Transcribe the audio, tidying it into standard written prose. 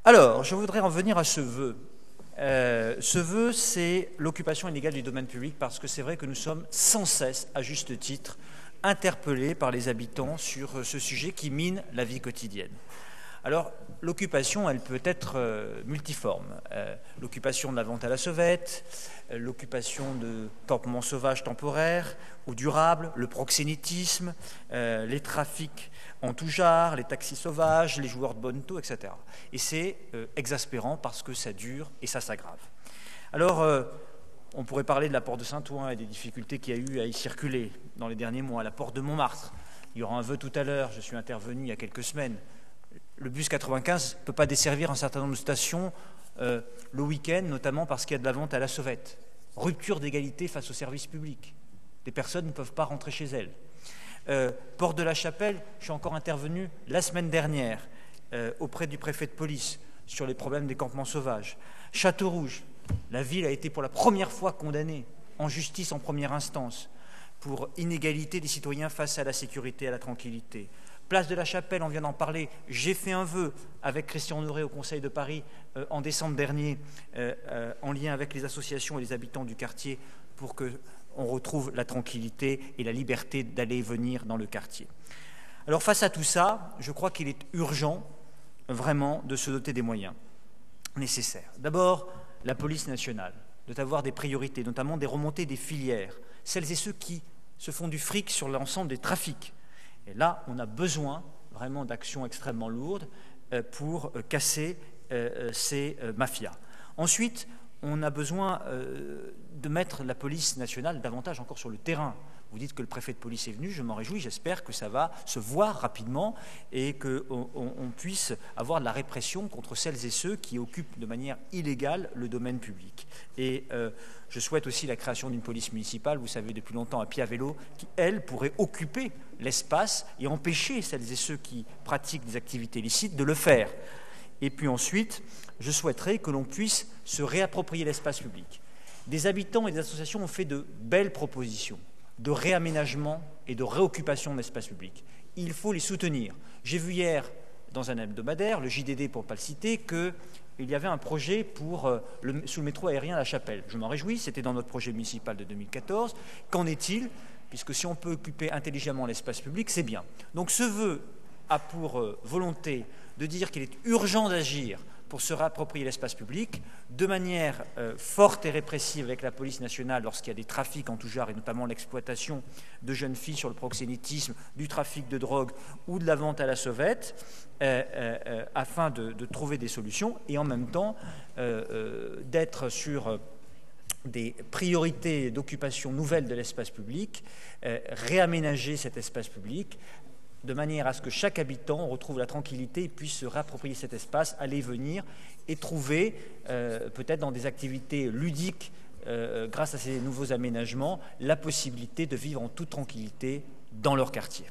Alors, je voudrais en venir à ce vœu. Ce vœu, c'est l'occupation illégale du domaine public, parce que c'est vrai que nous sommes sans cesse, à juste titre, interpellés par les habitants sur ce sujet qui mine la vie quotidienne. Alors, l'occupation, elle peut être multiforme. L'occupation de la vente à la sauvette, l'occupation de campements sauvages temporaires ou durables, le proxénétisme, les trafics en tout genre, les taxis sauvages, les joueurs de bonneteau, etc. Et c'est exaspérant parce que ça dure et ça s'aggrave. Alors, on pourrait parler de la porte de Saint-Ouen et des difficultés qu'il y a eu à y circuler dans les derniers mois, la porte de Montmartre. Il y aura un vœu tout à l'heure, je suis intervenu il y a quelques semaines. Le bus 95 ne peut pas desservir un certain nombre de stations le week-end, notamment parce qu'il y a de la vente à la sauvette. Rupture d'égalité face au service public. Les personnes ne peuvent pas rentrer chez elles. Porte de la Chapelle, je suis encore intervenu la semaine dernière auprès du préfet de police sur les problèmes des campements sauvages. Châteaurouge, la ville a été pour la première fois condamnée en justice en première instance pour inégalité des citoyens face à la sécurité et à la tranquillité. Place de la Chapelle, on vient d'en parler, j'ai fait un vœu avec Christian Honoré au Conseil de Paris en décembre dernier en lien avec les associations et les habitants du quartier pour qu'on retrouve la tranquillité et la liberté d'aller et venir dans le quartier. Alors face à tout ça, je crois qu'il est urgent vraiment de se doter des moyens nécessaires. D'abord, la police nationale doit avoir des priorités, notamment des remontées des filières, celles et ceux qui se font du fric sur l'ensemble des trafics. Et là, on a besoin vraiment d'actions extrêmement lourdes pour casser ces mafias. Ensuite, on a besoin de mettre la police nationale davantage encore sur le terrain. Vous dites que le préfet de police est venu, je m'en réjouis, j'espère que ça va se voir rapidement et qu'on puisse avoir de la répression contre celles et ceux qui occupent de manière illégale le domaine public. Et je souhaite aussi la création d'une police municipale, vous savez, depuis longtemps à pied à vélo, qui, elle, pourrait occuper l'espace et empêcher celles et ceux qui pratiquent des activités illicites de le faire. Et puis ensuite, je souhaiterais que l'on puisse se réapproprier l'espace public. Des habitants et des associations ont fait de belles propositions de réaménagement et de réoccupation de l'espace public. Il faut les soutenir. J'ai vu hier, dans un hebdomadaire, le JDD pour ne pas le citer, qu'il y avait un projet sous le métro aérien à La Chapelle. Je m'en réjouis, c'était dans notre projet municipal de 2014. Qu'en est-il? Puisque si on peut occuper intelligemment l'espace public, c'est bien. Donc ce vœu a pour volonté de dire qu'il est urgent d'agir pour se réapproprier l'espace public de manière forte et répressive avec la police nationale lorsqu'il y a des trafics en tout genre et notamment l'exploitation de jeunes filles sur le proxénétisme, du trafic de drogue ou de la vente à la sauvette afin de trouver des solutions et en même temps d'être sur des priorités d'occupation nouvelles de l'espace public, réaménager cet espace public de manière à ce que chaque habitant retrouve la tranquillité et puisse se réapproprier cet espace, aller venir et trouver, peut-être dans des activités ludiques, grâce à ces nouveaux aménagements, la possibilité de vivre en toute tranquillité dans leur quartier.